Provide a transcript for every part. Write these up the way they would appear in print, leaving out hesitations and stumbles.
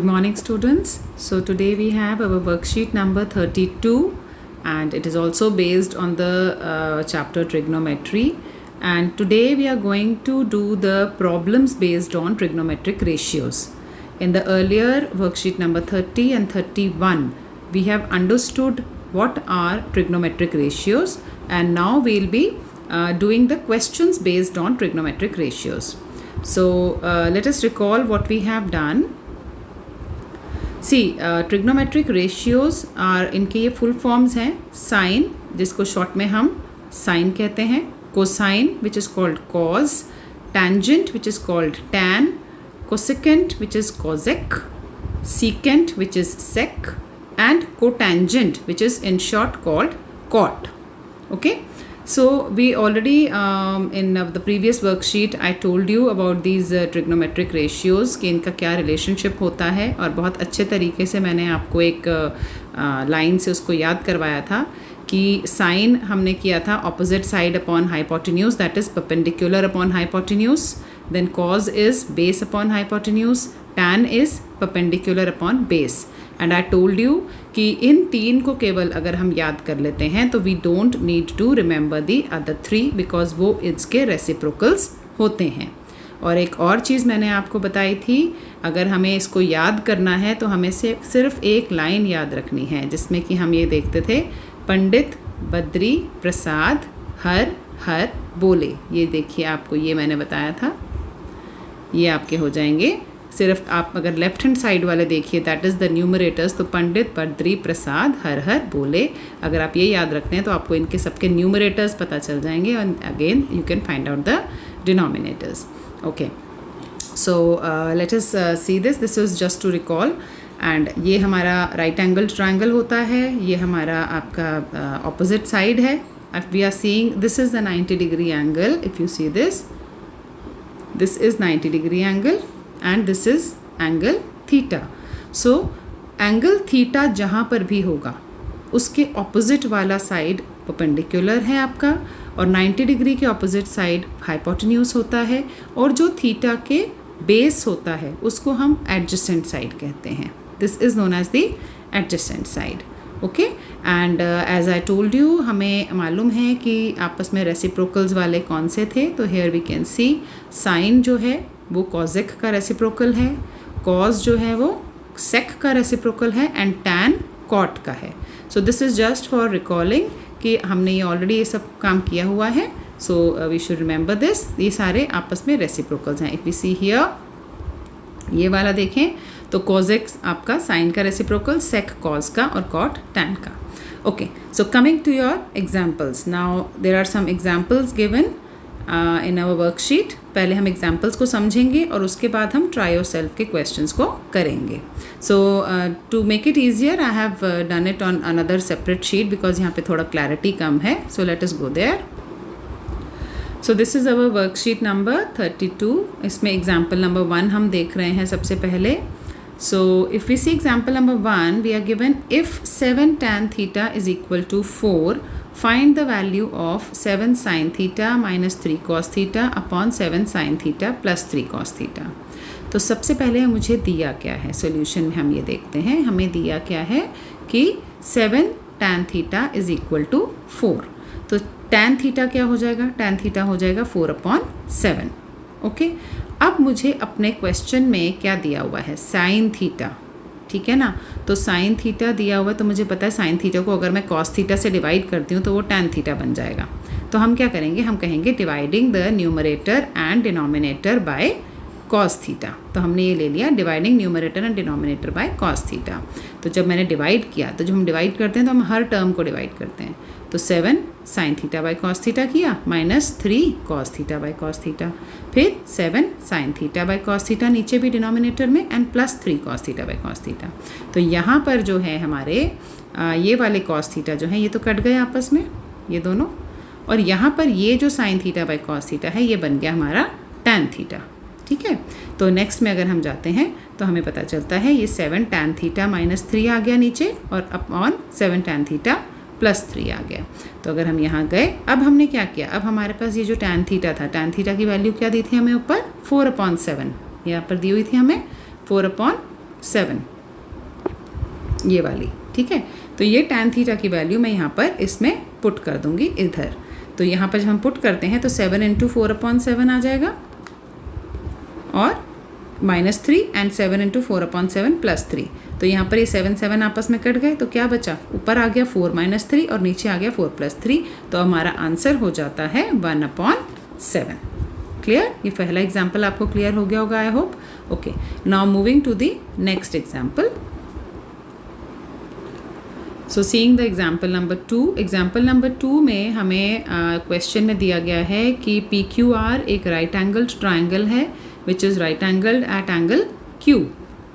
Good morning, students. So today we have our worksheet number 32 and it is also based on the chapter trigonometry, and today we are going to do the problems based on trigonometric ratios. In the earlier worksheet number 30 and 31 we have understood what are trigonometric ratios, and now we will be doing the questions based on trigonometric ratios. So let us recall what we have done. Trigonometric ratios are, इनके ये full forms हैं. Sine, जिसको short में हम sine कहते हैं, cosine which is called cos, tangent which is called tan, cosecant which is cosec, secant which is sec, and cotangent which is in short called cot. Okay, so we already in the previous worksheet I told you about these trigonometric ratios कि इनका क्या relationship होता है, और बहुत अच्छे तरीके से मैंने आपको एक लाइन से उसको याद करवाया था कि साइन हमने किया था opposite side upon hypotenuse, that is perpendicular upon hypotenuse, then cos is base upon hypotenuse, tan is perpendicular upon base. And I told you कि इन तीन को केवल अगर हम याद कर लेते हैं तो we don't need to remember the other three, because वो इसके रेसिप्रोकल्स होते हैं. और एक और चीज़ मैंने आपको बताई थी, अगर हमें इसको याद करना है तो हमें सिर्फ एक लाइन याद रखनी है, जिसमें कि हम ये देखते थे, पंडित बद्री प्रसाद हर हर बोले. ये देखिए, आपको ये मैंने बताया था, ये आपके हो जाएंगे. सिर्फ आप अगर लेफ्ट हैंड साइड वाले देखिए, दैट इज़ द न्यूमरेटर्स, तो पंडित बद्री प्रसाद हर हर बोले. अगर आप ये याद रखते हैं तो आपको इनके सबके न्यूमरेटर्स पता चल जाएंगे, और again you can find out the denominators. Okay, so let us see this is just to recall. And ये हमारा राइट एंगल ट्रायंगल होता है, ये हमारा आपका ऑपोजिट साइड है. If we are seeing, this is the 90 degree angle. If you see this is 90 degree angle and this is angle theta. So angle theta जहाँ पर भी होगा उसके opposite वाला साइड perpendicular है आपका, और 90 डिग्री के opposite साइड hypotenuse होता है, और जो theta के बेस होता है उसको हम adjacent साइड कहते हैं. This is known as the adjacent side. Okay, and as I told you, हमें मालूम है कि आपस में रेसिप्रोकल्स वाले कौन से थे. तो here we can see, sine जो है वो कॉजेक का रेसिप्रोकल है, कॉज जो है वो सेक का रेसिप्रोकल है, एंड टैन कॉट का है. सो this is just for recalling कि हमने ये ऑलरेडी ये सब काम किया हुआ है. So we should remember this. ये सारे आपस में रेसिप्रोकल्स हैं. इफ़ वी सी हियर, ये वाला देखें तो कॉजेक आपका साइन का रेसिप्रोकल, सेक कॉज का, और कॉट टैन का. Okay, so coming to your examples. Now there are some examples given in our worksheet. पहले हम एग्जाम्पल्स को समझेंगे और उसके बाद हम ट्राई योरसेल्फ के क्वेश्चंस को करेंगे. So to make it easier I have done it on another separate sheet, because यहाँ पे थोड़ा क्लैरिटी कम है. So let us go there. So this is our worksheet number 32. इसमें एग्जाम्पल नंबर 1 हम देख रहे हैं सबसे पहले. So if we see example number 1, we are given if 7 tan theta is equal to 4, find the value of 7 sin theta minus 3 cos theta upon 7 sin theta plus 3 cos theta. तो सबसे पहले मुझे दिया क्या है, सॉल्यूशन में हम ये देखते हैं. हमें दिया क्या है कि 7 tan theta is equal to 4. तो tan theta क्या हो जाएगा, tan theta हो जाएगा 4/7. ओके, अब मुझे अपने क्वेश्चन में क्या दिया हुआ है, साइन थीटा. ठीक है ना, तो साइन थीटा दिया हुआ है, तो मुझे पता है साइन थीटा को अगर मैं कॉस थीटा से डिवाइड करती हूँ तो वो टैन थीटा बन जाएगा. तो हम क्या करेंगे, हम कहेंगे dividing the numerator and denominator by cos theta. तो हमने ये ले लिया, dividing numerator and denominator by cos theta. तो जब मैंने डिवाइड किया, तो जब हम डिवाइड करते हैं तो हम हर टर्म को डिवाइड करते हैं. तो 7 sine theta by cos theta किया, minus 3 cos theta by cos theta, फिर 7 sine theta by cos theta नीचे भी डिनोमिनेटर में, and plus 3 cos theta by cos theta. तो यहाँ पर जो है हमारे ये वाले कॉस थीटा जो हैं ये तो कट गए आपस में, ये दोनों, और यहाँ पर ये जो sign theta by cos theta है ये बन गया हमारा टैन थीटा. ठीक है, तो नेक्स्ट में अगर हम जाते हैं तो हमें पता चलता है ये 7 टैन थीटा माइनस 3 आ गया नीचे, और अपॉन 7 टैन थीटा प्लस 3 आ गया. तो अगर हम यहाँ गए, अब हमने क्या किया, अब हमारे पास ये जो टैन थीटा था, टैन थीटा की वैल्यू क्या दी थी हमें ऊपर, 4/7. यहाँ पर दी हुई थी हमें 4/7. 7, ये वाली, ठीक है। तो ये tan थीटा की वैल्यू मैं यहाँ पर इसमें पुट कर दूँगी इधर। तो यहाँ पर जब हम पुट करते हैं तो 7 × 4/7 आ जाएगा और -3 एंड 7 × 4/7 +3। तो यहाँ पर ये 7 7 आपस में कट गए तो क्या बचा, ऊपर आ गया 4 - 3 और नीचे आ गया 4 + 3। तो हमारा आंसर हो जाता है 1/7। क्लियर? ये पहला एग्जाम्पल आपको क्लियर हो गया होगा, I hope. Okay, now moving to the next example. So seeing the example number 2 में हमें क्वेश्चन में दिया गया है कि PQR एक राइट एंगल्ड ट्राइंगल है विच is right angled at angle Q,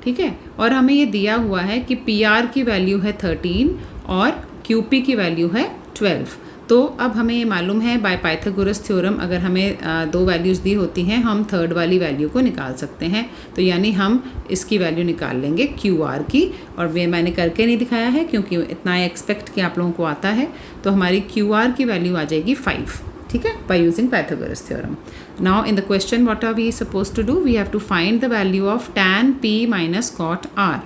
ठीक है। और हमें ये दिया हुआ है कि PR की वैल्यू है 13 और QP की वैल्यू है 12। तो अब हमें ये मालूम है बाय पाइथागोरस थ्योरम, अगर हमें दो वैल्यूज़ दी होती हैं हम थर्ड वाली वैल्यू को निकाल सकते हैं। तो यानी हम इसकी वैल्यू निकाल लेंगे QR की, और वे मैंने करके नहीं दिखाया है क्योंकि इतना एक्सपेक्ट कि आप लोगों को आता है। तो हमारी QR की वैल्यू आ जाएगी 5, ठीक है, by using Pythagoras theorem. Now in the question what are we suppose to do, we have to find the value of tan P - cot R।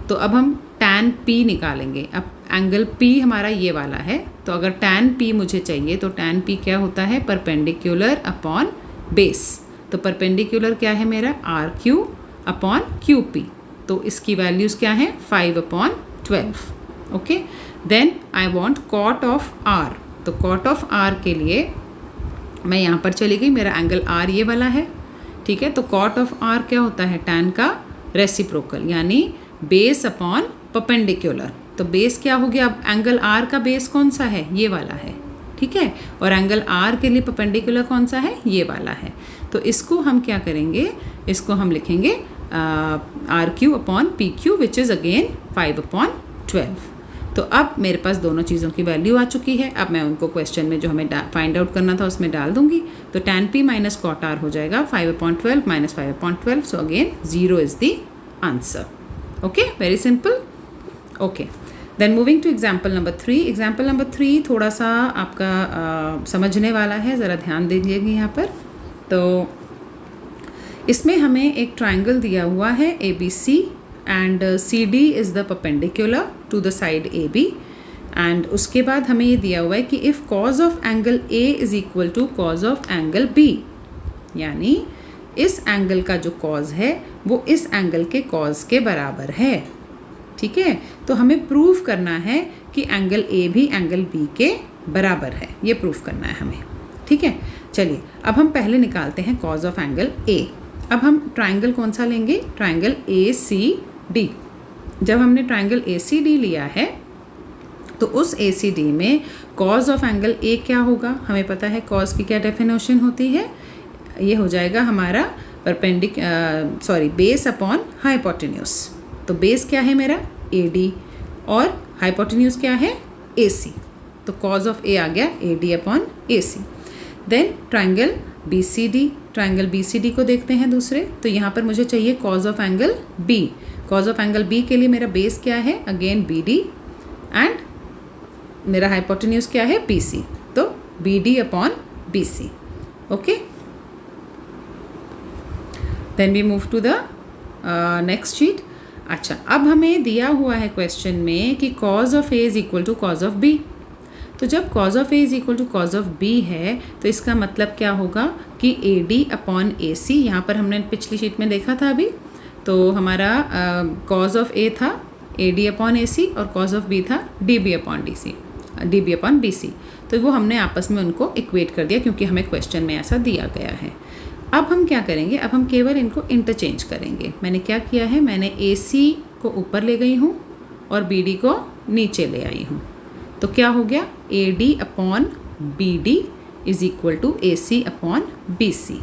तो अब हम tan P निकालेंगे। अब एंगल P हमारा ये वाला है, तो अगर tan P मुझे चाहिए तो tan P क्या होता है, परपेंडिकुलर अपॉन बेस। तो परपेंडिकुलर क्या है मेरा, RQ अपॉन QP। तो इसकी वैल्यूज़ क्या है, 5/12। Okay, then I want cot of R। तो cot ऑफ R के लिए मैं यहाँ पर चली गई, मेरा एंगल R ये वाला है, ठीक है। तो cot ऑफ R क्या होता है, tan का रेसिप्रोकल, यानी बेस अपॉन परपेंडिकुलर। तो बेस क्या हो गया, अब एंगल R का बेस कौन सा है, ये वाला है, ठीक है। और एंगल R के लिए परपेंडिकुलर कौन सा है, ये वाला है। तो इसको हम क्या करेंगे, इसको हम लिखेंगे RQ upon PQ which is again 5/12। तो अब मेरे पास दोनों चीज़ों की वैल्यू आ चुकी है। अब मैं उनको क्वेश्चन में जो हमें फाइंड आउट करना था उसमें डाल दूंगी। तो tan P - cot R हो जाएगा 5/12 - 5/12। So again 0 is the answer. Okay, very simple. Okay, then moving to example number 3। Example number 3 थोड़ा सा आपका समझने वाला है, ज़रा ध्यान दीजिएगा यहाँ पर। तो इसमें हमें एक ट्राइंगल दिया हुआ है ABC and CD is the perpendicular to the side AB। And उसके बाद हमें ये दिया हुआ है कि if cos of angle A is equal to cos of angle B, यानी इस एंगल का जो कॉज है वो इस एंगल के कॉज के बराबर है, ठीक है। तो हमें प्रूव करना है कि एंगल A भी एंगल B के बराबर है, ये प्रूफ करना है हमें, ठीक है। चलिए अब हम पहले निकालते हैं कॉज ऑफ एंगल A। अब हम ट्राइंगल कौन सा लेंगे, ट्राइंगल ACD। जब हमने ट्राइंगल ACD लिया है तो उस ACD में कॉज ऑफ एंगल A क्या होगा, हमें पता है कॉज की क्या डेफिनेशन होती है, ये हो जाएगा हमारा बेस अपॉन हाइपोटेन्यूज। तो बेस क्या है मेरा AD और हाइपोटेन्यूज क्या है AC। तो कॉज ऑफ A आ गया AD upon AC। Then triangle BCD को देखते हैं दूसरे। तो यहाँ पर मुझे चाहिए cos of angle B। Cos of angle B के लिए मेरा बेस क्या है, अगेन BD एंड मेरा हाइपोटेन्यूज क्या है BC। तो BD upon BC। Okay, then we move to the next sheet. अच्छा, अब हमें दिया हुआ है क्वेश्चन में कि cos of A is equal to cos of B। तो जब cos of A is equal to cos of B है तो इसका मतलब क्या होगा कि AD अपॉन AC, यहाँ पर हमने पिछली शीट में देखा था अभी। तो हमारा कॉज ऑफ A था AD अपॉन AC और कॉज ऑफ B था DB अपॉन BC। तो वो हमने आपस में उनको इक्वेट कर दिया क्योंकि हमें क्वेश्चन में ऐसा दिया गया है। अब हम क्या करेंगे, अब हम केवल इनको इंटरचेंज करेंगे। मैंने क्या किया है, मैंने AC को ऊपर ले गई हूँ और BD को नीचे ले आई हूँ। तो क्या हो गया, AD upon BD is equal to AC upon BC।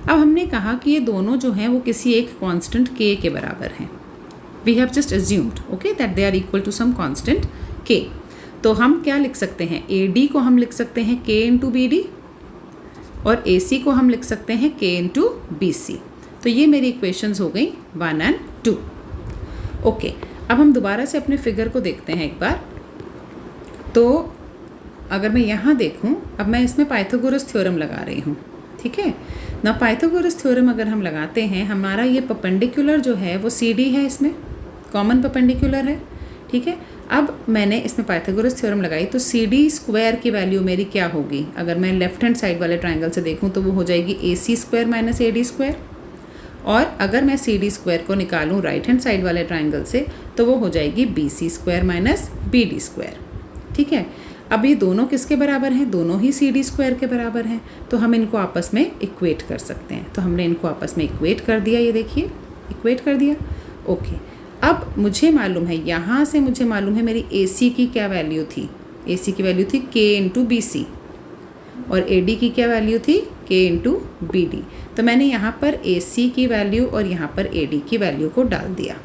अब हमने कहा कि ये दोनों जो हैं वो किसी एक कांस्टेंट K के बराबर हैं। We have just assumed okay that they are equal to some constant K। तो हम क्या लिख सकते हैं, AD को हम लिख सकते हैं K इंटू BD और AC को हम लिख सकते हैं K इंटू BC। तो ये मेरी इक्वेशंस हो गई 1 और 2। ओके, अब हम दोबारा से अपने फिगर को देखते हैं एक बार। तो अगर मैं यहाँ देखूँ, अब मैं इसमें पाइथागोरस थ्योरम लगा रही हूँ, ठीक है ना। पाइथागोरस थ्योरम अगर हम लगाते हैं, हमारा ये परपेंडिकुलर जो है वो CD है इसमें, कॉमन परपेंडिकुलर है, ठीक है। अब मैंने इसमें पाइथागोरस थ्योरम लगाई तो सी डी स्क्वायर की वैल्यू मेरी क्या होगी, अगर मैं लेफ्ट हैंड साइड वाले ट्राइंगल से देखूँ तो वो हो जाएगी A C square minus A D square, और अगर मैं सी डी स्क्वायर को निकालूँ राइट हैंड साइड वाले ट्राइंगल से तो वो हो जाएगी B C square minus B D square, ठीक है। अब ये दोनों किसके बराबर हैं, दोनों ही सी डी स्क्वायर के बराबर हैं, तो हम इनको आपस में इक्वेट कर सकते हैं। तो हमने इनको आपस में इक्वेट कर दिया, ये देखिए इक्वेट कर दिया, ओके। अब मुझे मालूम है, यहाँ से मुझे मालूम है मेरी ए सी की क्या वैल्यू थी, ए सी की वैल्यू थी के इंटू बी सी, और ए डी की क्या वैल्यू थी, के इंटू बी डी। तो मैंने यहाँ पर ए सी की वैल्यू और यहाँ पर ए डी की वैल्यू को डाल दिया,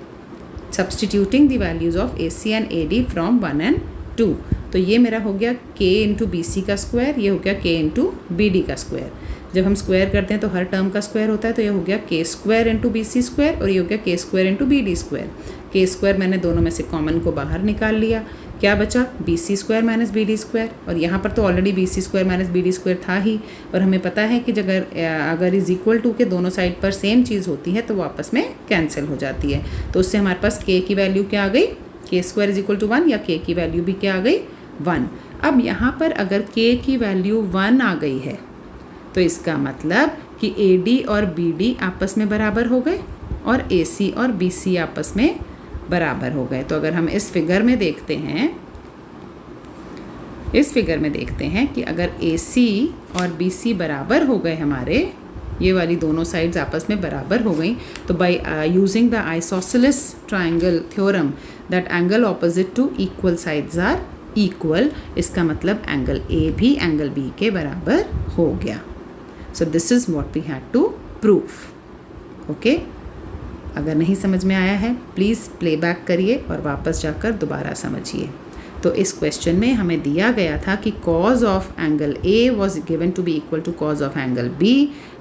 substituting the values of A C and A D from 1 and 2। तो ये मेरा हो गया के इंटू बी सी का स्क्वायर, ये हो गया के इंटू बी डी का स्क्वायर। जब हम स्क्वायर करते हैं तो हर टर्म का स्क्वायर होता है, तो ये हो गया K square into B C square, और ये हो गया K square into B D square. K square मैंने दोनों में से कॉमन को बाहर निकाल लिया, क्या बचा, B C square minus B D square, और यहाँ पर तो already B C square minus B D square था ही, और हमें पता है कि अगर इज इक्वल टू के दोनों साइड पर सेम चीज़ होती है तो वो आपस में कैंसिल हो जाती है। तो उससे हमारे पास के की वैल्यू क्या आ गई, के स्क्वायर इज इक्वल टू 1, या के की वैल्यू भी क्या आ गई, 1। अब यहाँ पर अगर के की वैल्यू 1 आ गई है तो इसका मतलब कि ए डी और बी डी आपस में बराबर हो गए और ए सी और बी सी आपस में बराबर हो गए। तो अगर हम इस फिगर में देखते हैं कि अगर ए सी और बी सी बराबर हो गए हमारे, ये वाली दोनों साइड्स आपस में बराबर हो गई, तो by using the isosceles triangle theorem that angle opposite to equal sides are equal, इसका मतलब एंगल ए भी एंगल बी के बराबर हो गया। So this is what we had to proof, okay. अगर नहीं समझ में आया है प्लीज़ प्लेबैक करिए और वापस जाकर दोबारा समझिए। तो इस क्वेश्चन में हमें दिया गया था कि cos of angle A was given to be equal to cos of angle B,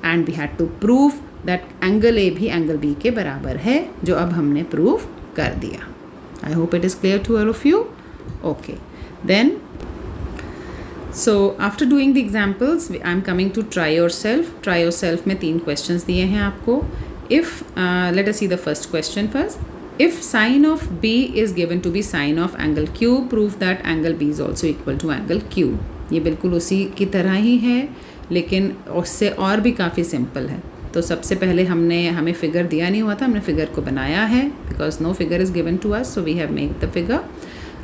and we had to prove that angle A भी एंगल बी के बराबर है, जो अब हमने प्रूव कर दिया। I hope it is clear to all of you, okay. Then, so after doing the examples, I am coming to try yourself. Try yourself में 3 questions दिए हैं आपको. If let us see the first question first. If sine of B is given to be sine of angle Q, prove that angle B is also equal to angle Q. ये बिल्कुल उसी की तरह ही है, लेकिन उससे और भी काफ़ी सिंपल है। तो सबसे पहले हमें फिगर दिया नहीं हुआ था, हमने फिगर को बनाया है, because no figure is given to us, so we have made the figure.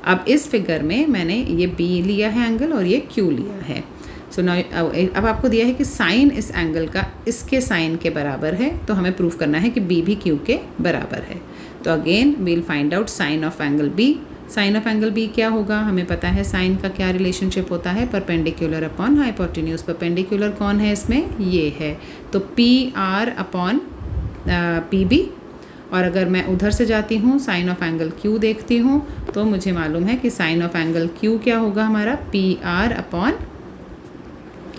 अब इस फिगर में मैंने ये B लिया है एंगल और ये Q लिया है। सो अब आपको दिया है कि साइन इस एंगल का इसके साइन के बराबर है, तो हमें प्रूव करना है कि B भी Q के बराबर है। तो again we will find out sine of angle B। Sine of angle B क्या होगा, हमें पता है साइन का क्या रिलेशनशिप होता है, परपेंडिकुलर अपॉन हाइपोटेन्यूज। परपेंडिकुलर कौन है इसमें, ये है, तो PR अपॉन PB। और अगर मैं उधर से जाती हूँ साइन ऑफ एंगल Q देखती हूँ, तो मुझे मालूम है कि साइन ऑफ एंगल Q क्या होगा हमारा, PR अपॉन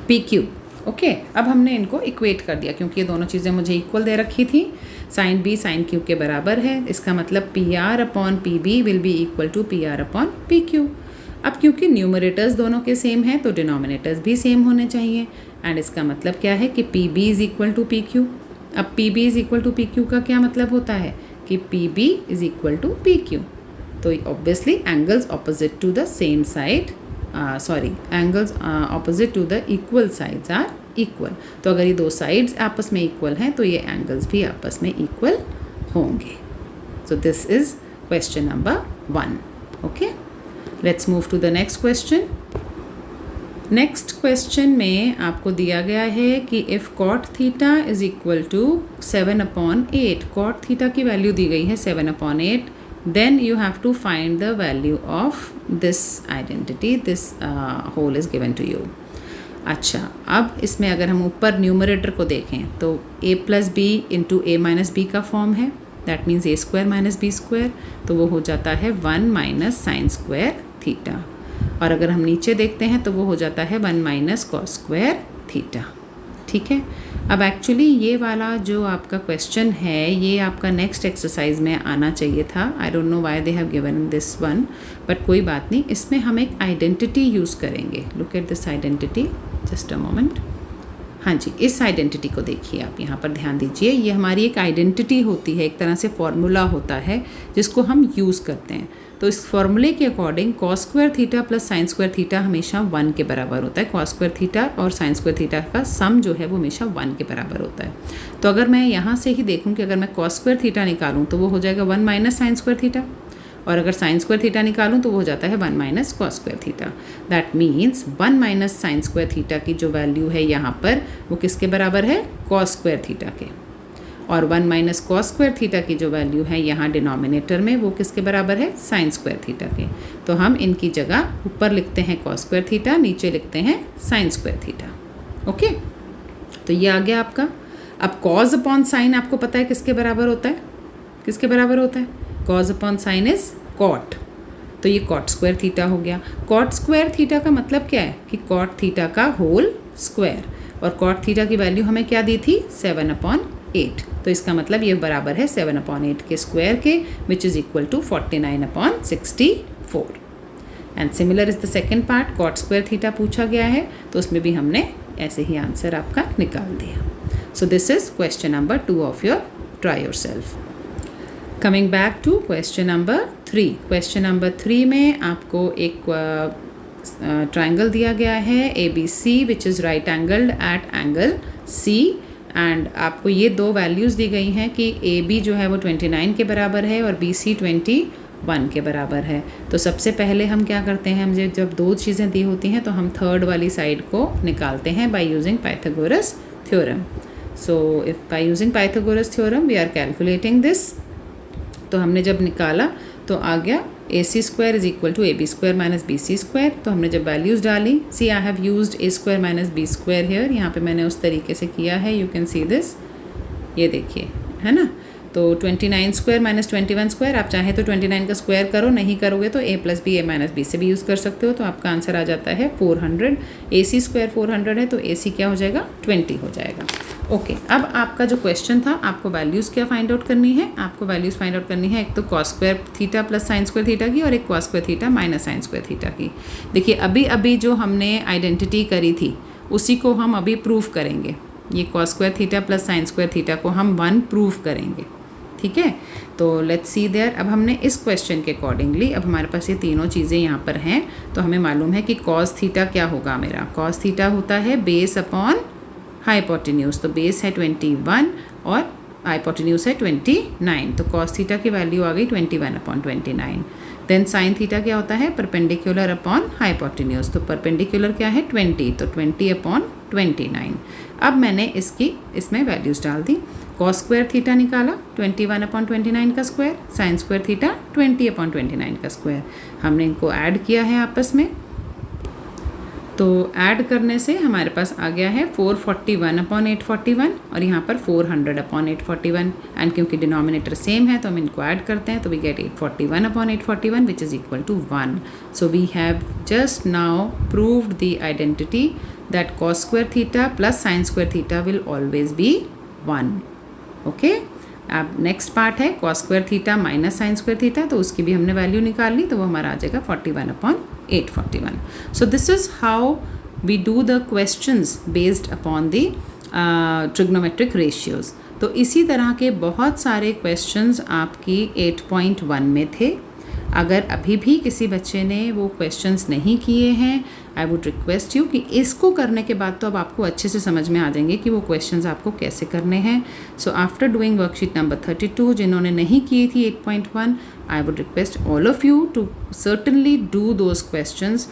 PQ, ओके। अब हमने इनको इक्वेट कर दिया, क्योंकि ये दोनों चीज़ें मुझे इक्वल दे रखी थी। साइन B साइन Q के बराबर है, इसका मतलब PR upon PB will be equal to PR upon PQ। अब क्योंकि न्यूमरेटर्स दोनों के सेम हैं तो डिनोमिनेटर्स भी सेम होने चाहिए, एंड इसका मतलब क्या है कि PB is equal to PQ। अब PB is equal to PQ का क्या मतलब होता है कि PB is equal to PQ। तो obviously angles opposite to the same side, angles opposite to the equal sides are equal. तो अगर ये दो साइड्स आपस में इक्वल हैं तो ये एंगल्स भी आपस में इक्वल होंगे। So this is question number 1, okay. Let's move to the next question. Next question में आपको दिया गया है कि if cot theta is equal to 7/8, cot theta की वैल्यू दी गई है 7/8, then you have to find the value of this identity, this whole is given to you. अच्छा, अब इसमें अगर हम ऊपर न्यूमरेटर को देखें तो a plus b into a minus b का फॉर्म है, that means a square minus b square, तो वो हो जाता है 1 माइनस साइन स्क्वायर थीटा। और अगर हम नीचे देखते हैं तो वो हो जाता है 1 माइनस कॉस स्क्वायर थीटा, ठीक है। अब एक्चुअली ये वाला जो आपका क्वेश्चन है ये आपका नेक्स्ट एक्सरसाइज में आना चाहिए था। I don't know why they have given this one, but कोई बात नहीं, इसमें हम एक आइडेंटिटी यूज़ करेंगे। Look at this identity, just a moment. हाँ जी, इस आइडेंटिटी को देखिए आप, यहाँ पर ध्यान दीजिए, ये हमारी एक आइडेंटिटी होती है, एक तरह से फॉर्मूला होता है जिसको हम यूज़ करते हैं। तो इस फॉर्मूले के according cos square theta plus sine square theta हमेशा 1 के बराबर होता है। कॉस स्क्वायर थीटा और साइन स्क्वायर थीटा का सम जो है वो हमेशा 1 के बराबर होता है। तो अगर मैं यहाँ से ही देखूँ कि अगर मैं कॉस स्क्वायर थीटा निकालूँ तो वो हो जाएगा 1 माइनस साइन स्क्वायर थीटा, और अगर साइन स्क्वायर थीटा निकालूँ तो वो हो जाता है 1 minus cos square theta. That means 1 minus sine square theta की जो वैल्यू है यहाँ पर वो किसके बराबर है? कॉस स्क्वायर थीटा के। और 1 माइनस कॉस स्क्वायर थीटा की जो वैल्यू है यहाँ डिनोमिनेटर में वो किसके बराबर है? साइन स्क्वायर थीटा के। तो हम इनकी जगह ऊपर लिखते हैं कॉस स्क्वायर थीटा, नीचे लिखते हैं साइन स्क्वायर थीटा। ओके, तो ये आ गया आपका। अब कॉज अपॉन साइन आपको पता है किसके बराबर होता है? किसके बराबर होता है? Cos upon sine is cot, तो ये कॉट स्क्वायर थीटा हो गया। कॉट स्क्वायर थीटा का मतलब क्या है? कि कॉट थीटा का होल स्क्वायर, और कॉट थीटा की वैल्यू हमें क्या दी थी? 7/8। तो इसका मतलब ये बराबर है 7/8 के स्क्वायर के, which is equal to 49/64। And similar is the second part, cot square theta पूछा गया है तो उसमें भी हमने ऐसे ही आंसर आपका निकाल दिया। So this is question number 2 of your try yourself. Coming back to question number 3। Question number 3 में आपको एक ट्राइंगल दिया गया है ABC which is right angled at angle C, and आपको ये दो वैल्यूज़ दी गई हैं कि AB जो है वो 29 के बराबर है और BC 21 के बराबर है। तो सबसे पहले हम क्या करते हैं, मुझे जब दो चीज़ें दी होती हैं तो हम थर्ड वाली साइड को निकालते हैं by using Pythagoras theorem. So if by using Pythagoras theorem we are calculating this. तो हमने जब निकाला तो आ गया AC square is equal to AB square minus BC square. तो हमने जब वैल्यूज़ डाली, see I have used A square minus B square here, यहाँ पे मैंने उस तरीके से किया है, यू कैन सी दिस, ये देखिए, है ना। तो 29 स्क्वायर माइनस 21 स्क्वायर, आप चाहें तो 29 का स्क्वायर करो, नहीं करोगे तो A plus b A minus b से भी यूज़ कर सकते हो। तो आपका आंसर आ जाता है 400। AC स्क्वायर 400 है तो AC क्या हो जाएगा? 20 हो जाएगा। ओके, अब आपका जो क्वेश्चन था, आपको वैल्यूज़ क्या फाइंड आउट करनी है? आपको वैल्यूज़ फाइंड आउट करनी है एक तो cos square theta plus sine square theta की, और एक cos square theta minus sine square theta की। देखिए अभी अभी जो हमने आइडेंटिटी करी थी उसी को हम अभी प्रूव करेंगे। ये cos square theta plus sine square theta को हम 1 प्रूव करेंगे, ठीक है। तो लेट्स सी देयर। अब हमने इस क्वेश्चन के अकॉर्डिंगली, अब हमारे पास ये तीनों चीज़ें यहाँ पर हैं, तो हमें मालूम है कि कॉस थीटा क्या होगा मेरा? कॉस थीटा होता है बेस अपॉन हाइपोटेन्यूज। तो बेस है 21 और हाइपोटेन्यूज है 29। तो कॉस थीटा की वैल्यू आ गई 21/29। देन साइन थीटा क्या होता है? Perpendicular upon hypotenuse. तो परपेंडिकुलर क्या है? 20, तो 20/29। अब मैंने इसमें वैल्यूज़ डाल दी। कॉस स्क्वायर थीटा निकाला 21/29 का स्क्वायर, साइन स्क्वायर थीटा 20/29 का स्क्वायर। हमने इनको ऐड किया है आपस में, तो ऐड करने से हमारे पास आ गया है 441/841 और यहाँ पर 400/841। एंड क्योंकि डिनोमिनेटर सेम है तो हम इनको ऐड करते हैं, तो we get 841/841 which is equal to 1। So we have just now proved the identity that cos square theta plus sine square theta will always be 1। Okay, अब नेक्स्ट पार्ट है cos square theta minus sine square theta, तो उसकी भी हमने value निकाल ली, तो वो हमारा आ जाएगा 41/841। So this is how we do the questions based upon the trigonometric ratios. तो इसी तरह के बहुत सारे क्वेश्चंस आपकी 8.1 में थे। अगर अभी भी किसी बच्चे ने वो क्वेश्चंस नहीं किए हैं, आई वुड रिक्वेस्ट यू कि इसको करने के बाद तो अब आपको अच्छे से समझ में आ जाएंगे कि वो क्वेश्चंस आपको कैसे करने हैं। So after doing worksheet number 32, जिन्होंने नहीं की थी 8.1, I would request all of you to certainly do those questions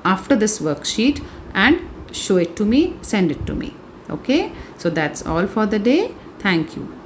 after this worksheet and show it to me, send it to me. Okay, so that's all for the day. Thank you.